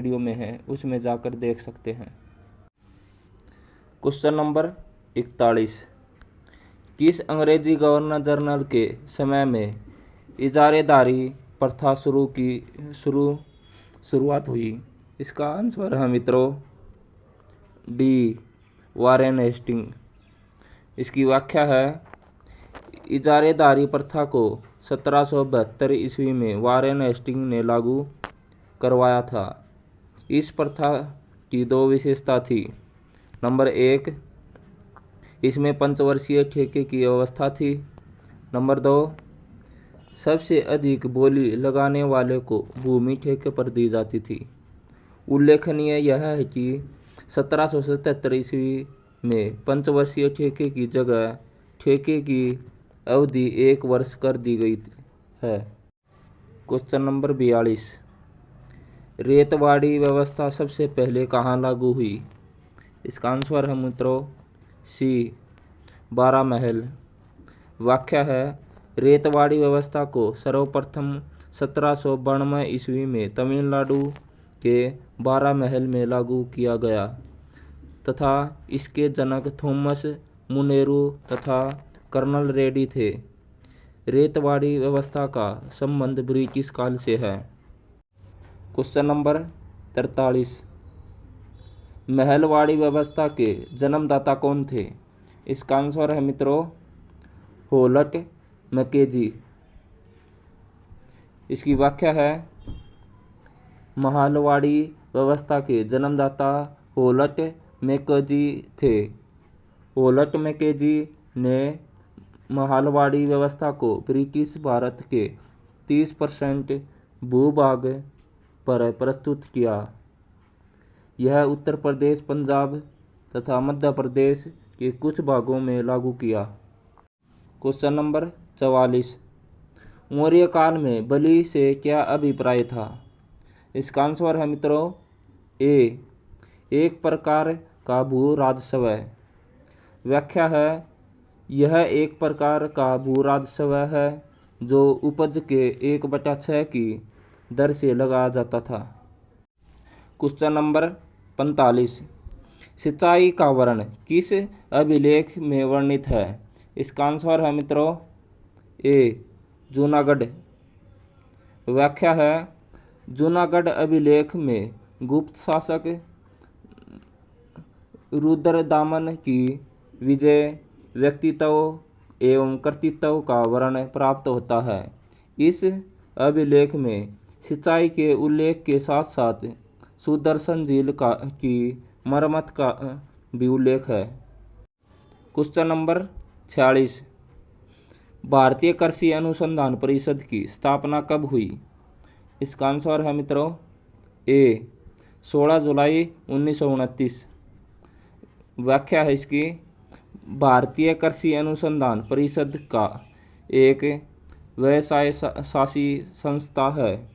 Video में है, उसमें जाकर देख सकते हैं। क्वेश्चन नंबर 41, किस अंग्रेजी गवर्नर जनरल के समय में इजारेदारी प्रथा शुरुआत हुई? इसका आंसर है मित्रों डी, वारेन हेस्टिंग। इसकी व्याख्या है, इजारेदारी प्रथा को 1772 ईस्वी में वारेन हेस्टिंग ने लागू करवाया था। इस प्रथा की दो विशेषता थी। नंबर 1, इसमें पंचवर्षीय ठेके की व्यवस्था थी। नंबर 2, सबसे अधिक बोली लगाने वाले को भूमि ठेके पर दी जाती थी। उल्लेखनीय यह है कि 1777 ईस्वी में पंचवर्षीय ठेके की जगह ठेके की अवधि 1 वर्ष कर दी गई है। क्वेश्चन नंबर 42, रेतवाड़ी व्यवस्था सबसे पहले कहाँ लागू हुई? इसका आंसर है मित्रों सी, बारामहल। व्याख्या है, रेतवाड़ी व्यवस्था को सर्वप्रथम 1792 ईस्वी में तमिलनाडु के बारामहल में लागू किया गया तथा इसके जनक थॉमस मुनेरू तथा कर्नल रेड्डी थे। रेतवाड़ी व्यवस्था का संबंध ब्रिटिश काल से है। क्वेश्चन नंबर 43, महलवाड़ी व्यवस्था के जन्मदाता कौन थे? इसका आंसर है मित्रों होल्ट मैकेंजी। इसकी व्याख्या है, महलवाड़ी व्यवस्था के जन्मदाता होल्ट मैकेंजी थे। होल्ट मैकेंजी ने महलवाड़ी व्यवस्था को ब्रिटिश भारत के 30% भूभाग पर प्रस्तुत किया। यह उत्तर प्रदेश, पंजाब तथा मध्य प्रदेश के कुछ भागों में लागू किया। क्वेश्चन नंबर 44, मौर्य काल में बलि से क्या अभिप्राय था? इसका आंसर है मित्रों ए, एक प्रकार का भू राजस्व। व्याख्या है, यह एक प्रकार का भू राजस्व है जो उपज के 1/6 की दर से लगाया जाता था। क्वेश्चन नंबर 45, सिंचाई का वर्ण किस अभिलेख में वर्णित है? इसका आंसर है मित्रों ए, जूनागढ़। व्याख्या है, जूनागढ़ अभिलेख में गुप्त शासक रुद्रदामन की विजय, व्यक्तित्व एवं कर्तृत्व का वर्णन प्राप्त होता है। इस अभिलेख में सिंचाई के उल्लेख के साथ साथ सुदर्शन झील की मरम्मत का भी उल्लेख है। क्वेश्चन नंबर 46, भारतीय कृषि अनुसंधान परिषद की स्थापना कब हुई? इसका आंसर है मित्रों ए, 16 जुलाई 1929। व्याख्या है इसकी, भारतीय कृषि अनुसंधान परिषद का एक व्यवसाय शासी संस्था है।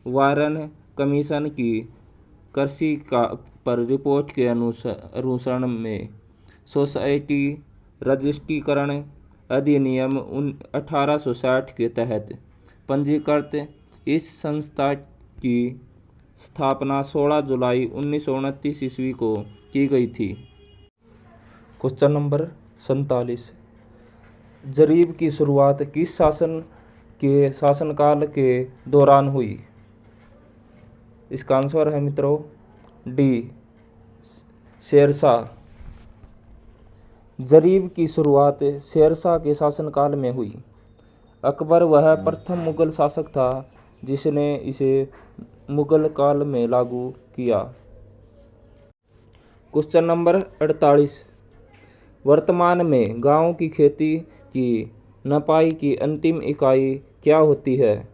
वारन कमीशन की कृषि पर रिपोर्ट के अनुसरण में सोसाइटी रजिस्ट्रीकरण अधिनियम 1860 के तहत पंजीकृत इस संस्था की स्थापना 16 जुलाई 1929 ईस्वी को की गई थी। क्वेश्चन नंबर 47, जरीब की शुरुआत किस शासनकाल के दौरान हुई? इसका आंसर है मित्रों डी, शेरशाह। जरीब की शुरुआत शेरशाह के शासनकाल में हुई। अकबर वह प्रथम मुगल शासक था जिसने इसे मुगल काल में लागू किया। क्वेश्चन नंबर 48, वर्तमान में गांव की खेती की नपाई की अंतिम इकाई क्या होती है?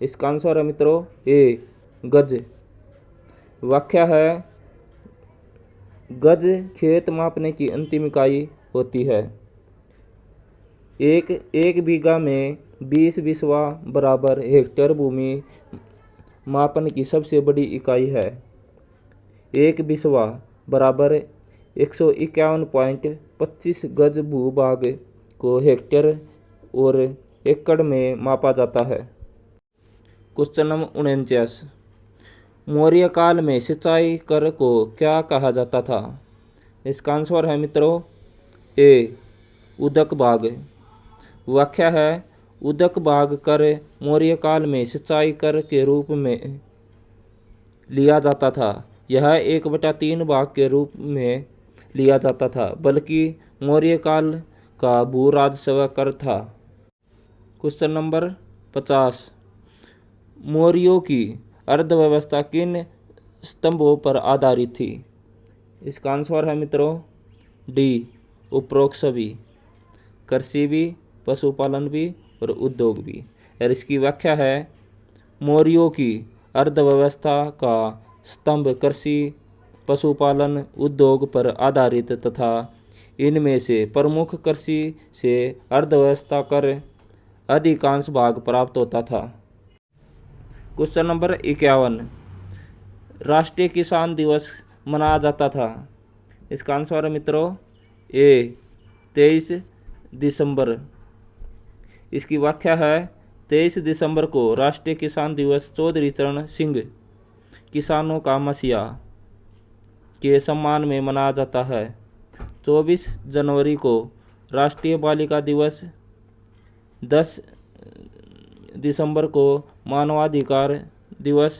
इसका आंसर है मित्रों ए, गज। व्याख्या है, गज खेत मापने की अंतिम इकाई होती है। एक बीघा में 20 बिस्वा बराबर हेक्टेयर भूमि मापन की सबसे बड़ी इकाई है। एक बिस्वा बराबर 151.25 गज भूभाग को हेक्टेयर और एकड़ में मापा जाता है। क्वेश्चन नंबर 49, मौर्य काल में सिंचाई कर को क्या कहा जाता था? इसका आंसर है मित्रों ए उदक भाग। व्याख्या है उदक भाग कर मौर्य काल में सिंचाई कर के रूप में लिया जाता था। यह 1/3 भाग के रूप में लिया जाता था, बल्कि मौर्य काल का भू राजस्व कर था। Question number 50। मौर्यों की अर्थव्यवस्था किन स्तंभों पर आधारित थी? इसका आंसर है मित्रों डी उपरोक्त सभी, कृषि भी, पशुपालन भी और उद्योग भी। और इसकी व्याख्या है मौर्यों की अर्थव्यवस्था का स्तंभ कृषि, पशुपालन, उद्योग पर आधारित तथा इनमें से प्रमुख कृषि से अर्थव्यवस्था कर अधिकांश भाग प्राप्त होता था। Question number 51। राष्ट्रीय किसान दिवस मनाया जाता था। इसका आंसर है मित्रों ए 23 दिसंबर। इसकी व्याख्या है 23 दिसंबर को राष्ट्रीय किसान दिवस चौधरी चरण सिंह किसानों का मसीहा के सम्मान में मनाया जाता है। 24 जनवरी को राष्ट्रीय बालिका दिवस, 10 दिसंबर को मानवाधिकार दिवस,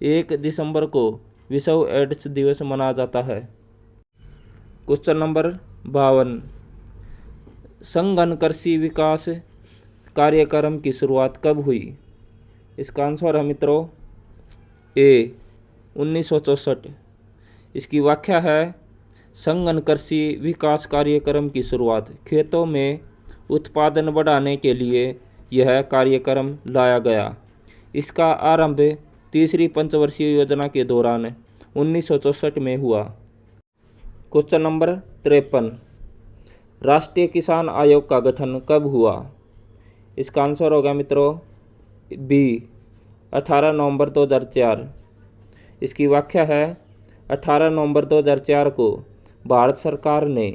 1 दिसंबर को विश्व एड्स दिवस मनाया जाता है। Question number 52। संघन कृषि विकास कार्यक्रम की शुरुआत कब हुई? इसका आंसर है मित्रों ए 1964। इसकी व्याख्या है संघन कृषि विकास कार्यक्रम की शुरुआत खेतों में उत्पादन बढ़ाने के लिए यह कार्यक्रम लाया गया। इसका आरंभ तीसरी पंचवर्षीय योजना के दौरान 1964 में हुआ। Question number 53। राष्ट्रीय किसान आयोग का गठन कब हुआ? इसका आंसर होगा मित्रों बी 18 नवंबर 2004। इसकी व्याख्या है 18 नवंबर 2004 को भारत सरकार ने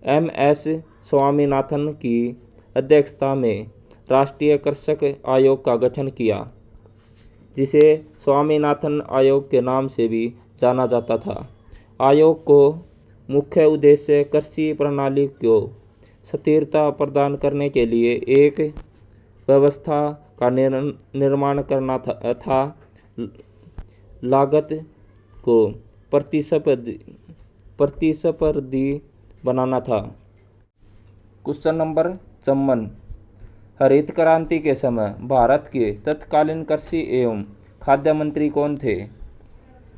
MS स्वामीनाथन की अध्यक्षता में राष्ट्रीय कृषक आयोग का गठन किया, जिसे स्वामीनाथन आयोग के नाम से भी जाना जाता था। आयोग को मुख्य उद्देश्य कृषि प्रणाली को स्थिरता प्रदान करने के लिए एक व्यवस्था का निर्माण करना था लागत को प्रतिस्पर्धी बनाना था। Question number 54। हरित क्रांति के समय भारत के तत्कालीन कृषि एवं खाद्य मंत्री कौन थे?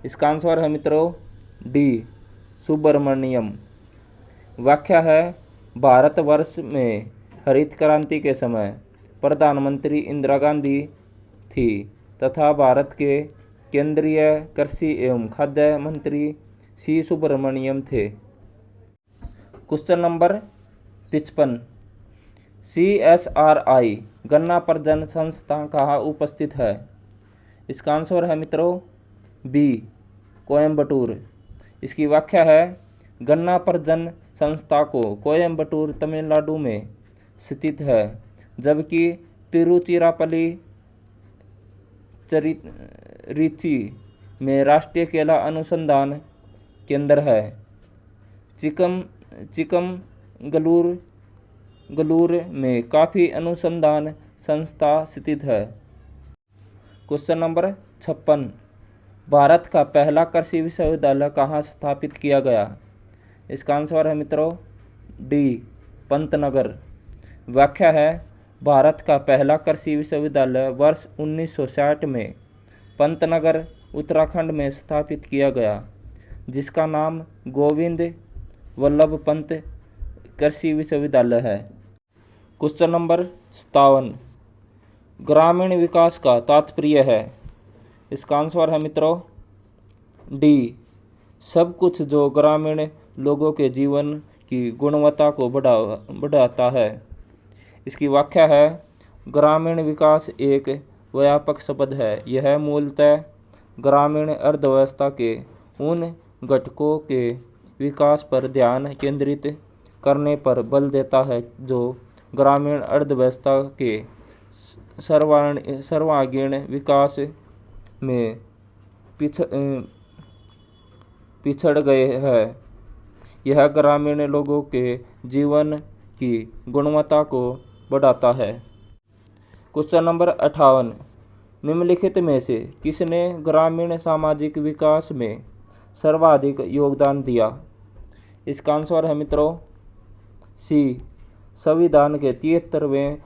इसका आंसर है मित्रों डी सुब्रमण्यम। व्याख्या है भारतवर्ष में हरित क्रांति के समय प्रधानमंत्री इंदिरा गांधी थी तथा भारत के केंद्रीय कृषि एवं खाद्य मंत्री सी सुब्रमण्यम थे। Question number 55। CSRI गन्ना प्रजनन संस्था कहाँ उपस्थित है? इसका आंसर है मित्रों बी कोयम्बटूर। इसकी व्याख्या है गन्ना प्रजनन संस्था को कोयम्बटूर तमिलनाडु में स्थित है, जबकि तिरुचिरापल्ली त्रिची में राष्ट्रीय केला अनुसंधान केंद्र है। चिकमगलूर में काफ़ी अनुसंधान संस्था स्थित है। Question number 56। भारत का पहला कृषि विश्वविद्यालय कहाँ स्थापित किया गया? इसका आंसर है मित्रों डी पंतनगर। व्याख्या है भारत का पहला कृषि विश्वविद्यालय वर्ष 1960 में पंतनगर उत्तराखंड में स्थापित किया गया, जिसका नाम गोविंद वल्लभ पंत कृषि विश्वविद्यालय है। Question number 57। ग्रामीण विकास का तात्पर्य है? इसका आंसर है मित्रों डी सब कुछ जो ग्रामीण लोगों के जीवन की गुणवत्ता को बढ़ाता है। इसकी व्याख्या है ग्रामीण विकास एक व्यापक शब्द है। यह मूलतः ग्रामीण अर्थव्यवस्था के उन घटकों के विकास पर ध्यान केंद्रित करने पर बल देता है जो ग्रामीण अर्थव्यवस्था के सर्वांगीण विकास में पिछड़ गए हैं। यह ग्रामीण लोगों के जीवन की गुणवत्ता को बढ़ाता है। क्वेश्चन नंबर 58, निम्नलिखित में से किसने ग्रामीण सामाजिक विकास में सर्वाधिक योगदान दिया? इसका आंसर है मित्रों सी, संविधान के 73वें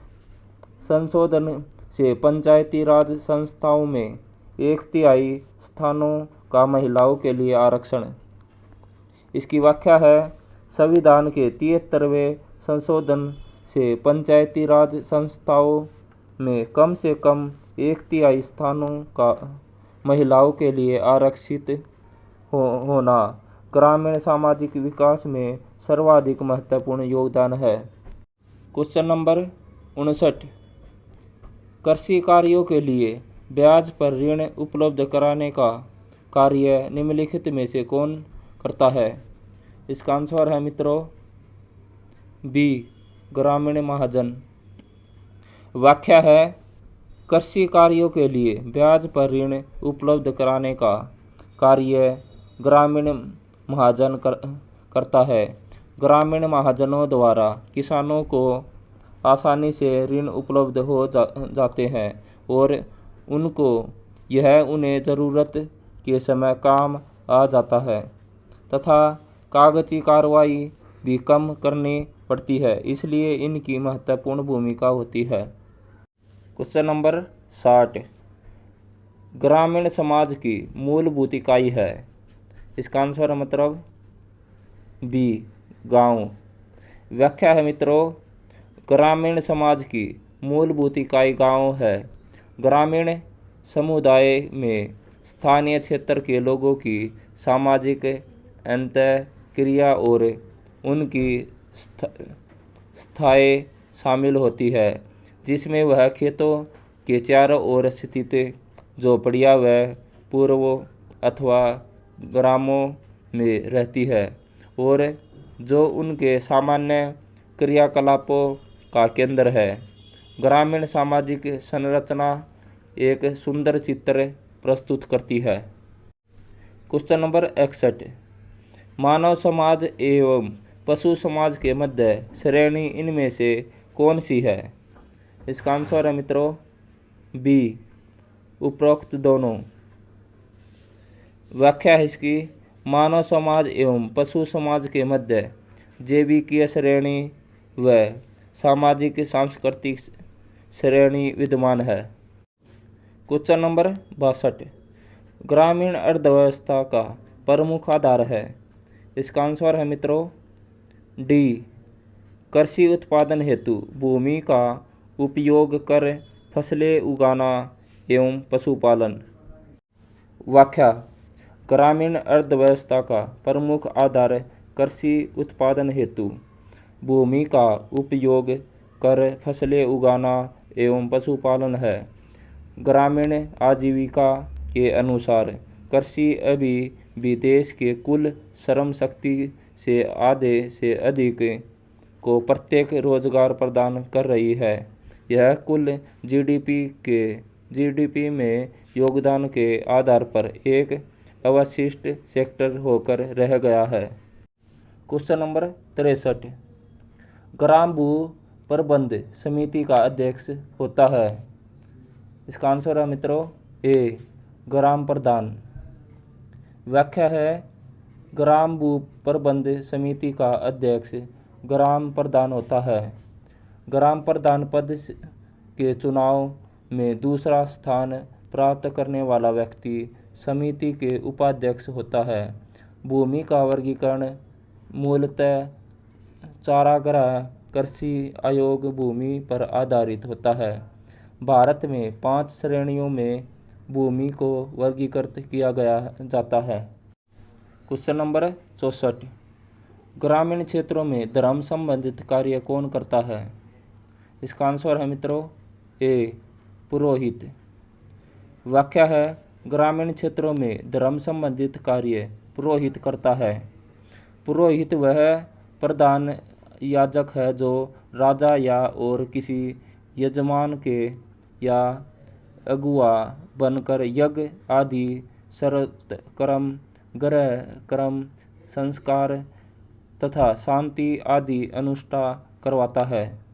संशोधन से पंचायती राज संस्थाओं में 1/3 स्थानों का महिलाओं के लिए आरक्षण। इसकी व्याख्या है, संविधान के 73वें संशोधन से पंचायती राज संस्थाओं में कम से कम 1/3 स्थानों का महिलाओं के लिए आरक्षित होना ग्रामीण सामाजिक विकास में सर्वाधिक महत्वपूर्ण योगदान है। क्वेश्चन नंबर 59, कृषि कार्यों के लिए ब्याज पर ऋण उपलब्ध कराने का कार्य निम्नलिखित में से कौन करता है? इसका आंसर है मित्रों बी, ग्रामीण महाजन। व्याख्या है, कृषि कार्यों के लिए ब्याज पर ऋण उपलब्ध कराने का कार्य ग्रामीण महाजन करता है। ग्रामीण महाजनों द्वारा किसानों को आसानी से ऋण उपलब्ध हो जाते हैं और यह उन्हें ज़रूरत के समय काम आ जाता है तथा कागजी कार्रवाई भी कम करनी पड़ती है, इसलिए इनकी महत्वपूर्ण भूमिका होती है। क्वेश्चन नंबर 60, ग्रामीण समाज की मूलभूत इकाई है। इसका आंसर मतलब बी, गांव। व्याख्या है मित्रों, ग्रामीण समाज की मूलभूत इकाई गांव है। ग्रामीण समुदाय में स्थानीय क्षेत्र के लोगों की सामाजिक अंतःक्रिया और उनकी स्थायी शामिल होती है, जिसमें वह खेतों के चारों ओर स्थित झोपड़ियाँ व पूर्वों अथवा ग्रामों में रहती है और जो उनके सामान्य क्रियाकलापों का केंद्र है। ग्रामीण सामाजिक संरचना एक सुंदर चित्र प्रस्तुत करती है। क्वेश्चन नंबर 61, मानव समाज एवं पशु समाज के मध्य श्रेणी इनमें से कौन सी है? इसका आंसर है मित्रों बी, उपरोक्त दोनों। व्याख्या है इसकी, मानव समाज एवं पशु समाज के मध्य जैविकीय श्रेणी व सामाजिक सांस्कृतिक श्रेणी विद्यमान है। क्वेश्चन नंबर 62, ग्रामीण अर्थव्यवस्था का प्रमुख आधार है। इसका आंसर है मित्रों डी, कृषि उत्पादन हेतु भूमि का उपयोग कर फसलें उगाना एवं पशुपालन। व्याख्या, ग्रामीण अर्थव्यवस्था का प्रमुख आधार कृषि उत्पादन हेतु भूमि का उपयोग कर फसलें उगाना एवं पशुपालन है। ग्रामीण आजीविका के अनुसार कृषि अभी भी देश के कुल श्रम शक्ति से आधे से अधिक को प्रत्येक रोजगार प्रदान कर रही है। यह कुल जीडीपी में योगदान के आधार पर एक अवशिष्ट सेक्टर होकर रह गया है। क्वेश्चन नंबर 63, ग्राम भू प्रबंध समिति का अध्यक्ष होता है। इसका आंसर है मित्रों ए, ग्राम प्रधान। व्याख्या है, ग्राम भू प्रबंध समिति का अध्यक्ष ग्राम प्रधान होता है। ग्राम प्रधान पद के चुनाव में दूसरा स्थान प्राप्त करने वाला व्यक्ति समिति के उपाध्यक्ष होता है। भूमि का वर्गीकरण मूलतः चारागाह कृषि आयोग भूमि पर आधारित होता है। भारत में 5 श्रेणियों में भूमि को वर्गीकृत किया जाता है। क्वेश्चन नंबर 64, ग्रामीण क्षेत्रों में धर्म संबंधित कार्य कौन करता है? इसका आंसर है मित्रों ए, पुरोहित। व्याख्या है, ग्रामीण क्षेत्रों में धर्म संबंधित कार्य पुरोहित करता है। पुरोहित वह प्रधान याजक है जो राजा या और किसी यजमान के या अगुआ बनकर यज्ञ आदि शरत कर्म, ग्रह कर्म, संस्कार तथा शांति आदि अनुष्ठान करवाता है।